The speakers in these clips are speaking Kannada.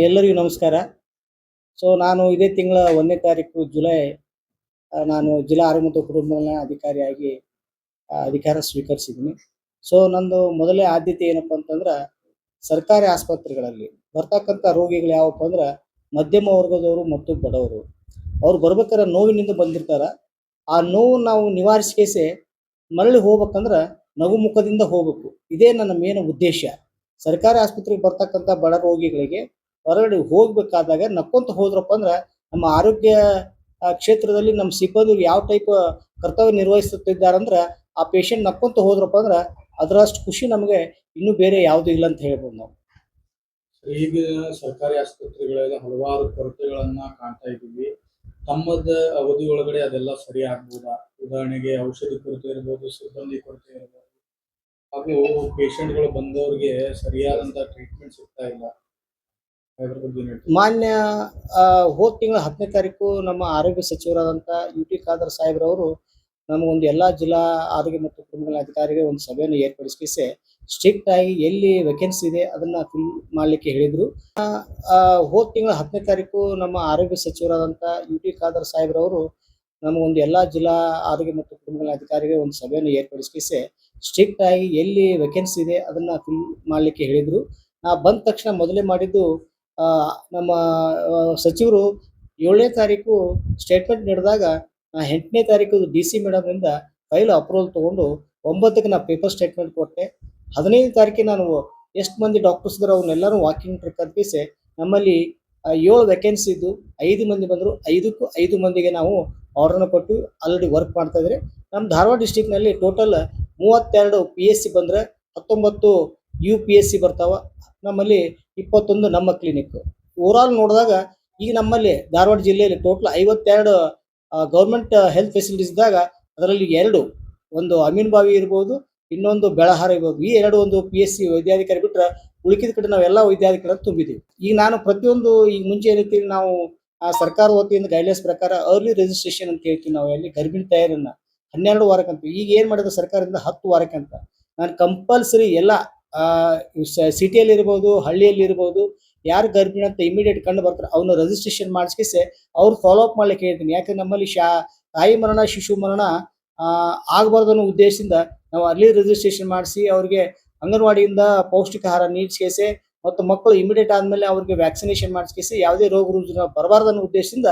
ಎಲ್ಲರಿಗೂ ನಮಸ್ಕಾರ. ನಾನು ಇದೇ ತಿಂಗಳ 1ನೇ ತಾರೀಕು ಜುಲೈ ನಾನು ಜಿಲ್ಲಾ ಆರೋಗ್ಯ ಮತ್ತು ಕುಟುಂಬ ಕಲ್ಯಾಣ ಅಧಿಕಾರಿಯಾಗಿ ಅಧಿಕಾರ ಸ್ವೀಕರಿಸಿದ್ದೀನಿ. ನಂದು ಮೊದಲನೇ ಆದ್ಯತೆ ಏನಪ್ಪಾ ಅಂತಂದ್ರೆ ಸರ್ಕಾರಿ ಆಸ್ಪತ್ರೆಗಳಲ್ಲಿ ಬರ್ತಕ್ಕಂಥ ರೋಗಿಗಳು ಯಾವಪ್ಪ ಅಂದ್ರೆ ಮಧ್ಯಮ ವರ್ಗದವರು ಮತ್ತು ಬಡವರು. ಅವ್ರು ಬರ್ಬೇಕಾದ್ರೆ ನೋವಿನಿಂದ ಬಂದಿರ್ತಾರ. ಆ ನೋವು ನಾವು ನಿವಾರಿಸಿಕೆಸೆ ಮರಳಿ ಹೋಗ್ಬೇಕಂದ್ರೆ ನಗು ಮುಖದಿಂದ ಹೋಗ್ಬೇಕು. ಇದೇ ನನ್ನ ಮೇನ್ ಉದ್ದೇಶ. ಸರ್ಕಾರಿ ಆಸ್ಪತ್ರೆಗೆ ಬರ್ತಕ್ಕಂಥ ಬಡ ರೋಗಿಗಳಿಗೆ ಹೊರಗಡೆ ಹೋಗ್ಬೇಕಾದಾಗ ನಕ್ಕೊಂತ ಹೋದ್ರಪ್ಪ ಅಂದ್ರೆ ನಮ್ಮ ಆರೋಗ್ಯ ಕ್ಷೇತ್ರದಲ್ಲಿ ನಮ್ಮ ಸಿಬ್ಬಂದಿ ಯಾವ ಟೈಪ್ ಕರ್ತವ್ಯ ನಿರ್ವಹಿಸುತ್ತಿದ್ದಾರಂದ್ರೆ ಆ ಪೇಷಂಟ್ ನಕ್ಕೊಂತ ಹೋದ್ರಪ್ಪ ಅಂದ್ರೆ ಅದರಷ್ಟು ಖುಷಿ ನಮಗೆ ಇನ್ನೂ ಬೇರೆ ಯಾವುದೂ ಇಲ್ಲ ಅಂತ ಹೇಳ್ಬೋದು ನಾವು. ಈಗ ಸರ್ಕಾರಿ ಆಸ್ಪತ್ರೆಗಳಲ್ಲಿ ಹಲವಾರು ಕೊರತೆಗಳನ್ನ ಕಾಣ್ತಾ ಇದ್ದೀವಿ. ತಮ್ಮದ ಅವಧಿ ಒಳಗಡೆ ಅದೆಲ್ಲ ಸರಿ ಆಗ್ಬೋದಾ? ಉದಾಹರಣೆಗೆ ಔಷಧಿ ಕೊರತೆ ಇರ್ಬೋದು, ಸಿಬ್ಬಂದಿ ಕೊರತೆ ಇರ್ಬೋದು, ಹಾಗೂ ಪೇಷಂಟ್ಗಳು ಬಂದವರಿಗೆ ಸರಿಯಾದಂತ ಟ್ರೀಟ್ಮೆಂಟ್ ಸಿಗ್ತಾ ಇಲ್ಲ. ಅದ್ರ ಬಗ್ಗೆ ಏನ್ ಹೇಳ್ತೀರಾ? ಮಾನ್ಯ ಹೋದ ತಿಂಗಳ 10ನೇ ತಾರೀಕು ನಮ್ಮ ಆರೋಗ್ಯ ಸಚಿವರಾದಂಥ ಯುಟಿ ಖಾದರ್ ಸಾಹೇಬ್ರವರು ನಮಗೊಂದು ಎಲ್ಲ ಜಿಲ್ಲಾ ಆರೋಗ್ಯ ಮತ್ತು ಕುಟುಂಬ ಕಲ್ಯಾಣ ಅಧಿಕಾರಿಗೆ ಒಂದು ಸಭೆಯನ್ನು ಏರ್ಪಡಿಸಿ ಸ್ಟ್ರಿಕ್ಟ್ ಆಗಿ ಎಲ್ಲಿ ವೇಕೆನ್ಸಿ ಇದೆ ಅದನ್ನ ಫಿಲ್ ಮಾಡಲಿಕ್ಕೆ ಹೇಳಿದ್ರು. ಹೋದ ತಿಂಗಳ 10ನೇ ತಾರೀಕು ನಮ್ಮ ಆರೋಗ್ಯ ಸಚಿವರಾದಂಥ ಯುಟಿ ಖಾದರ್ ಸಾಹೇಬ್ರವರು ನಮಗೊಂದು ಎಲ್ಲ ಜಿಲ್ಲಾ ಆರೋಗ್ಯ ಮತ್ತು ಕುಟುಂಬ ಕಲ್ಯಾಣ ಅಧಿಕಾರಿಗೆ ಒಂದು ಸಭೆಯನ್ನು ಏರ್ಪಡಿಸಿ ಸ್ಟ್ರಿಕ್ಟ್ ಆಗಿ ಎಲ್ಲಿ ವೇಕೆನ್ಸಿ ಇದೆ ಅದನ್ನ ಫಿಲ್ ಮಾಡಲಿಕ್ಕೆ ಹೇಳಿದ್ರು. ಬಂದ ತಕ್ಷಣ ಮೊದಲೇ ಮಾಡಿದ್ದು ನಮ್ಮ ಸಚಿವರು 7ನೇ ತಾರೀಕು ಸ್ಟೇಟ್ಮೆಂಟ್ ನೀಡಿದಾಗ 8ನೇ ತಾರೀಕು DC ಮೇಡಮ್ನಿಂದ ಫೈಲ್ ಅಪ್ರೂವಲ್ ತೊಗೊಂಡು 9ಕ್ಕೆ ನಾನು ಪೇಪರ್ ಸ್ಟೇಟ್ಮೆಂಟ್ ಕೊಟ್ಟೆ. 15ನೇ ತಾರೀಕಿಗೆ ನಾನು ಎಷ್ಟು ಮಂದಿ ಡಾಕ್ಟರ್ಸ್ ಇದ್ರು ಅವನ್ನೆಲ್ಲರೂ ವಾಕಿಂಗ್ ಟ್ರಿಕ್ ಕರ್ಪಿಸಿ ನಮ್ಮಲ್ಲಿ 7 ವೇಕೆನ್ಸಿ ಇದ್ದು 5 ಮಂದಿ ಬಂದರು. 5ಕ್ಕೂ 5 ಮಂದಿಗೆ ನಾವು ಆರ್ಡರ್ನ ಕೊಟ್ಟು ಆಲ್ರೆಡಿ ವರ್ಕ್ ಮಾಡ್ತಾ ಇದ್ರೆ. ನಮ್ಮ ಧಾರವಾಡ ಡಿಸ್ಟಿಕ್ನಲ್ಲಿ ಟೋಟಲ್ 32 PSC ಬಂದರೆ 19 UPSC ಬರ್ತಾವ. ನಮ್ಮಲ್ಲಿ 21 ನಮ್ಮ ಕ್ಲಿನಿಕ್. ಓವರಾಲ್ ನೋಡಿದಾಗ ಈಗ ನಮ್ಮಲ್ಲಿ ಧಾರವಾಡ ಜಿಲ್ಲೆಯಲ್ಲಿ ಟೋಟಲ್ 52 ಗೌರ್ಮೆಂಟ್ ಹೆಲ್ತ್ ಫೆಸಿಲಿಟೀಸ್ ಇದ್ದಾಗ ಅದರಲ್ಲಿ 2 ಒಂದು ಅಮೀನ್ಬಾವಿ ಇರ್ಬೋದು, ಇನ್ನೊಂದು ಬೆಳಹಾರ ಇರ್ಬೋದು. ಈ 2 ಒಂದು PSC ವೈದ್ಯಾಧಿಕಾರಿ ಬಿಟ್ಟರೆ ಉಳಿಕಿದ ಕಡೆ ನಾವೆಲ್ಲ ವೈದ್ಯಾಧಿಕಾರಿ ತುಂಬಿದ್ದೀವಿ. ಈಗ ನಾನು ಪ್ರತಿಯೊಂದು ಈಗ ಮುಂಚೆ ಏನೈತಿ ನಾವು ಸರ್ಕಾರ ವತಿಯಿಂದ ಗೈಡ್ಲೈನ್ಸ್ ಪ್ರಕಾರ ಅರ್ಲಿ ರಿಜಿಸ್ಟ್ರೇಷನ್ ಅಂತ ಹೇಳ್ತೀವಿ ನಾವು. ಅಲ್ಲಿ ಗರ್ಭಿಣಿ ತಾಯರನ್ನ 12 ವಾರಕ್ಕಂತ, ಈಗ ಏನು ಮಾಡಿದ್ರು ಸರ್ಕಾರದಿಂದ 10 ವಾರಕ್ಕೆ ಅಂತ. ನಾನು ಕಂಪಲ್ಸರಿ ಎಲ್ಲ ಸಿಟಿಯಲ್ಲಿ ಇರ್ಬೋದು, ಹಳ್ಳಿಯಲ್ಲಿ ಇರ್ಬೋದು, ಯಾರು ಗರ್ಭಿಣಿ ಅಂತ ಇಮಿಡಿಯೇಟ್ ಕಂಡು ಬರ್ತಾರೆ ಅವನ್ನ ರಿಜಿಸ್ಟ್ರೇಷನ್ ಮಾಡಿಸಿ ಅವ್ರು ಫಾಲೋ ಅಪ್ ಮಾಡ್ಲಿಕ್ಕೆ ಹೇಳ್ತೀನಿ. ಯಾಕಂದ್ರೆ ನಮ್ಮಲ್ಲಿ ತಾಯಿ ಮರಣ ಶಿಶು ಮರಣ ಆಗಬಾರ್ದು ಅನ್ನೋ ಉದ್ದೇಶದಿಂದ ನಾವು ಅರ್ಲಿ ರಿಜಿಸ್ಟ್ರೇಷನ್ ಮಾಡಿಸಿ ಅವ್ರಿಗೆ ಅಂಗನವಾಡಿಯಿಂದ ಪೌಷ್ಟಿಕ ಆಹಾರ ನೀಡಿಸಿ ಮತ್ತು ಮಕ್ಕಳು ಇಮಿಡಿಯೇಟ್ ಆದಮೇಲೆ ಅವ್ರಿಗೆ ವ್ಯಾಕ್ಸಿನೇಷನ್ ಮಾಡಿಸಿ ಯಾವುದೇ ರೋಗ ರುಜಿನ ಬರಬಾರ್ದು ಅನ್ನೋ ಉದ್ದೇಶದಿಂದ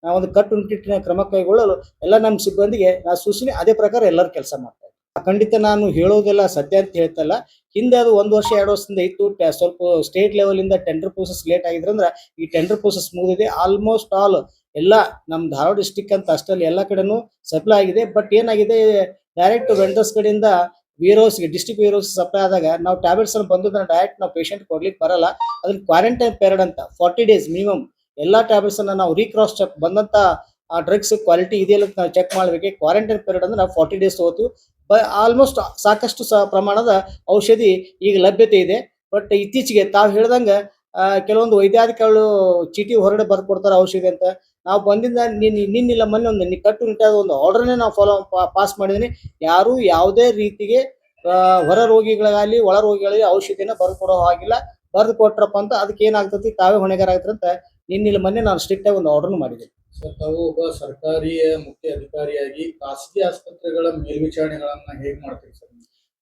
ನಾವು ಒಂದು ಕಟ್ಟುನಿಟ್ಟಿನ ಕ್ರಮ ಕೈಗೊಳ್ಳಲು ಎಲ್ಲ ನಮ್ಮ ಸಿಬ್ಬಂದಿಗೆ ನಾವು ಸೂಚನೆ ಅದೇ ಪ್ರಕಾರ ಎಲ್ಲರೂ ಕೆಲಸ ಮಾಡ್ತಾರೆ. ಖಂಡಿತ ನಾನು ಹೇಳೋದೆಲ್ಲ ಸತ್ಯ ಅಂತ ಹೇಳ್ತಲ್ಲ. ಹಿಂದೆ ಅದು 1 ವರ್ಷ 2 ವರ್ಷದಿಂದ ಇತ್ತು. ಸ್ವಲ್ಪ ಸ್ಟೇಟ್ ಲೆವೆಲಿಂದ ಟೆಂಡರ್ ಪ್ರೋಸೆಸ್ ಲೇಟ್ ಆಗಿದ್ರಂದ್ರೆ ಈ ಟೆಂಡರ್ ಪ್ರೋಸೆಸ್ ಮುಗಿದಿದೆ. ಆಲ್ಮೋಸ್ಟ್ ಆಲ್ ಎಲ್ಲ ನಮ್ಮ ಧಾರವಾಡ ಡಿಸ್ಟಿಕ್ ಅಂತ ಅಷ್ಟಲ್ಲಿ ಎಲ್ಲ ಕಡೆನೂ ಸಪ್ಲೈ ಆಗಿದೆ. ಬಟ್ ಏನಾಗಿದೆ, ಡೈರೆಕ್ಟ್ ವೆಂಡರ್ಸ್ ಕಡೆಯಿಂದ ವೇರ್ಹೌಸ್ಗೆ ಡಿಸ್ಟ್ರಿಕ್ಟ್ ವೇರ್ಹೌಸ್ ಸಪ್ಲೈ ಆದಾಗ ನಾವು ಟ್ಯಾಬ್ಲೆಟ್ಸ್ ಅನ್ನು ಬಂದದನ್ನ ಡೈರೆಕ್ಟ್ ನಾವು ಪೇಷಂಟ್ ಕೊಡ್ಲಿಕ್ಕೆ ಬರಲ್ಲ. ಅದನ್ನ ಕ್ವಾರಂಟೈನ್ ಪೀರಿಯಡ್ ಅಂತ 40 days ಮಿನಿಮಮ್ ಎಲ್ಲ ಟ್ಯಾಬ್ಲೆಟ್ಸ್ ಅನ್ನ ನಾವು ರೀಕ್ರಾಸ್ ಚೆಕ್ ಬಂದಂತ ಆ ಡ್ರಗ್ಸ್ ಕ್ವಾಲಿಟಿ ಇದೆಯಲ್ಲ ನಾವು ಚೆಕ್ ಮಾಡಬೇಕು. ಕ್ವಾರಂಟೈನ್ ಪೀರಿಯಡ್ ಅಂದ್ರೆ ನಾವು 40 days ತಗೋತೀವಿ. ಆಲ್ಮೋಸ್ಟ್ ಸಾಕಷ್ಟು ಪ್ರಮಾಣದ ಔಷಧಿ ಈಗ ಲಭ್ಯತೆ ಇದೆ. ಬಟ್ ಇತ್ತೀಚೆಗೆ ತಾವು ಹೇಳ್ದಂಗೆ ಕೆಲವೊಂದು ವೈದ್ಯಾಧಿಕಾರಿಗಳು ಚೀಟಿ ಹೊರಗಡೆ ಬರ್ಕೊಡ್ತಾರೆ ಔಷಧಿ ಅಂತ. ನಾವು ಬಂದಿಂದ ನಿನ್ನಿಲ್ಲ ಮೊನ್ನೆ ಒಂದು ಕಟ್ಟುನಿಟ್ಟಾದ ಒಂದು ಆರ್ಡರ್ನೇ ನಾವು ಪಾಸ್ ಮಾಡಿದ್ದೀನಿ. ಯಾರು ಯಾವುದೇ ರೀತಿಗೆ ಹೊರ ರೋಗಿಗಳಿಗಾಗಲಿ ಒಳ ರೋಗಿಗಳಿಗೆ ಔಷಧಿನ ಬರ್ಕೊಡೋ ಹಾಗಿಲ್ಲ. ಬರೆದು ಕೊಟ್ರಪ್ಪ ಅಂತ ಅದಕ್ಕೆ ಏನಾಗ್ತತಿ ತಾವೇ ಹೊಣೆಗಾರ ಆಗ್ತಾರೆ ಅಂತ ನಿನ್ನಿಲ್ಲ ಮೊನ್ನೆ ನಾನು ಸ್ಟ್ರಿಕ್ಟ್ ಆಗಿ ಒಂದು ಆರ್ಡರ್ ಮಾಡಿದ್ದೀನಿ. ತಾವು ಒಬ್ಬ ಸರ್ಕಾರಿ ಮುಖ್ಯ ಅಧಿಕಾರಿಯಾಗಿ ಖಾಸಗಿ ಆಸ್ಪತ್ರೆಗಳ ಮೇಲ್ವಿಚಾರಣೆಗಳನ್ನ ಹೇಗ್ ಮಾಡ್ತೀರಿ ಸರ್?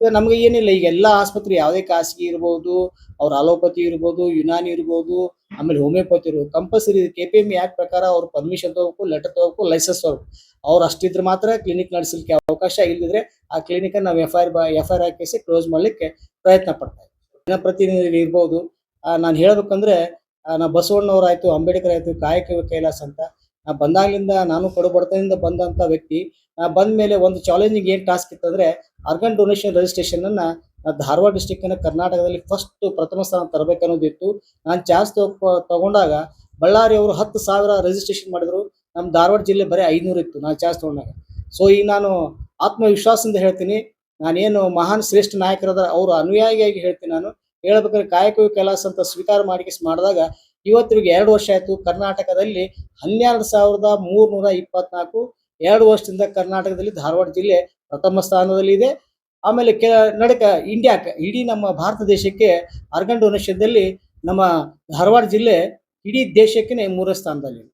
ನಮ್ಗೆ ಏನಿಲ್ಲ, ಈಗ ಎಲ್ಲ ಆಸ್ಪತ್ರೆ ಯಾವುದೇ ಖಾಸಗಿ ಇರ್ಬೋದು, ಅವ್ರ ಅಲೋಪತಿ ಇರ್ಬೋದು, ಯುನಾನಿ ಇರ್ಬೋದು, ಆಮೇಲೆ ಹೋಮಿಯೋಪತಿ ಇರ್ಬೋದು, ಕಂಪಲ್ಸರಿ KPM ಆಕ್ಟ್ ಪ್ರಕಾರ ಅವ್ರು ಪರ್ಮಿಷನ್ ತಗೋಬೇಕು, ಲೆಟರ್ ತಗೋಬೇಕು, ಲೈಸೆನ್ಸ್ ತಗೋಬೇಕು. ಅವ್ರು ಅಷ್ಟಿದ್ರೆ ಮಾತ್ರ ಕ್ಲಿನಿಕ್ ನಡೆಸಲಿಕ್ಕೆ ಅವಕಾಶ. ಇಲ್ಲದಿದ್ರೆ ಆ ಕ್ಲಿನಿಕ್ ನಾವು FIR ಹಾಕಿಸಿ ಕ್ಲೋಸ್ ಮಾಡ್ಲಿಕ್ಕೆ ಪ್ರಯತ್ನ ಪಡ್ತಾರೆ. ಜನಪ್ರತಿನಿಧಿಗಳು ಇರ್ಬೋದು. ನಾನು ಹೇಳ್ಬೇಕಂದ್ರೆ ನಾ ಬಸವಣ್ಣವ್ರು ಆಯ್ತು, ಅಂಬೇಡ್ಕರ್ ಆಯ್ತು, ಕಾಯಕವೇ ಕೈಲಾಸ ಅಂತ ನಾ ಬಂದಾಗ್ಲಿಂದ ನಾನು ಕಡು ಬಡತನದಿಂದ ಬಂದಂತ ವ್ಯಕ್ತಿ. ಬಂದ ಮೇಲೆ ಒಂದು ಚಾಲೆಂಜಿಂಗ್ ಏನು ಟಾಸ್ಕ್ ಇತ್ತಂದ್ರೆ ಆರ್ಗನ್ ಡೊನೇಷನ್ ರಿಜಿಸ್ಟ್ರೇಷನ್ ಅನ್ನ ಧಾರವಾಡ ಡಿಸ್ಟಿಕ್ ಕರ್ನಾಟಕದಲ್ಲಿ ಪ್ರಥಮ ಸ್ಥಾನ ತರಬೇಕನ್ನೋದಿತ್ತು. ನಾನು ಚಾರ್ಜ್ ತಗೊಂಡಾಗ ಬಳ್ಳಾರಿ ಅವರು 10,000 ರಿಜಿಸ್ಟ್ರೇಷನ್ ಮಾಡಿದ್ರು. ನಮ್ಮ ಧಾರವಾಡ ಜಿಲ್ಲೆ ಬರೀ 500 ಇತ್ತು ನಾನು ಚಾರ್ಜ್ ತಗೊಂಡಾಗ. ಈಗ ನಾನು ಆತ್ಮವಿಶ್ವಾಸದಿಂದ ಹೇಳ್ತೀನಿ, ನಾನೇನು ಮಹಾನ್ ಶ್ರೇಷ್ಠ ನಾಯಕರಾದ ಅವರು ಅನುಯಾಯಿಯಾಗಿ ಹೇಳ್ತೀನಿ. ನಾನು ಹೇಳ್ಬೇಕಾದ್ರೆ ಕಾಯಕವೇ ಕೈಲಾಸ ಅಂತ ಸ್ವೀಕಾರ ಮಾಡಿದಾಗ ಇವತ್ತಿಗೆ 2 ವರ್ಷ ಆಯ್ತು. ಕರ್ನಾಟಕದಲ್ಲಿ 12,324 2 ವರ್ಷದಿಂದ ಕರ್ನಾಟಕದಲ್ಲಿ ಧಾರವಾಡ ಜಿಲ್ಲೆ ಪ್ರಥಮ ಸ್ಥಾನದಲ್ಲಿ ಇದೆ. ಆಮೇಲೆ ನಡಕ ಇಂಡಿಯಾಕ್ಕೆ ಇಡೀ ನಮ್ಮ ಭಾರತ ದೇಶಕ್ಕೆ ಆರ್ಗನ್ ಡೊನೇಷನ್ದಲ್ಲಿ ನಮ್ಮ ಧಾರವಾಡ ಜಿಲ್ಲೆ ಇಡೀ ದೇಶಕ್ಕೆ 3ನೇ ಸ್ಥಾನದಲ್ಲಿ.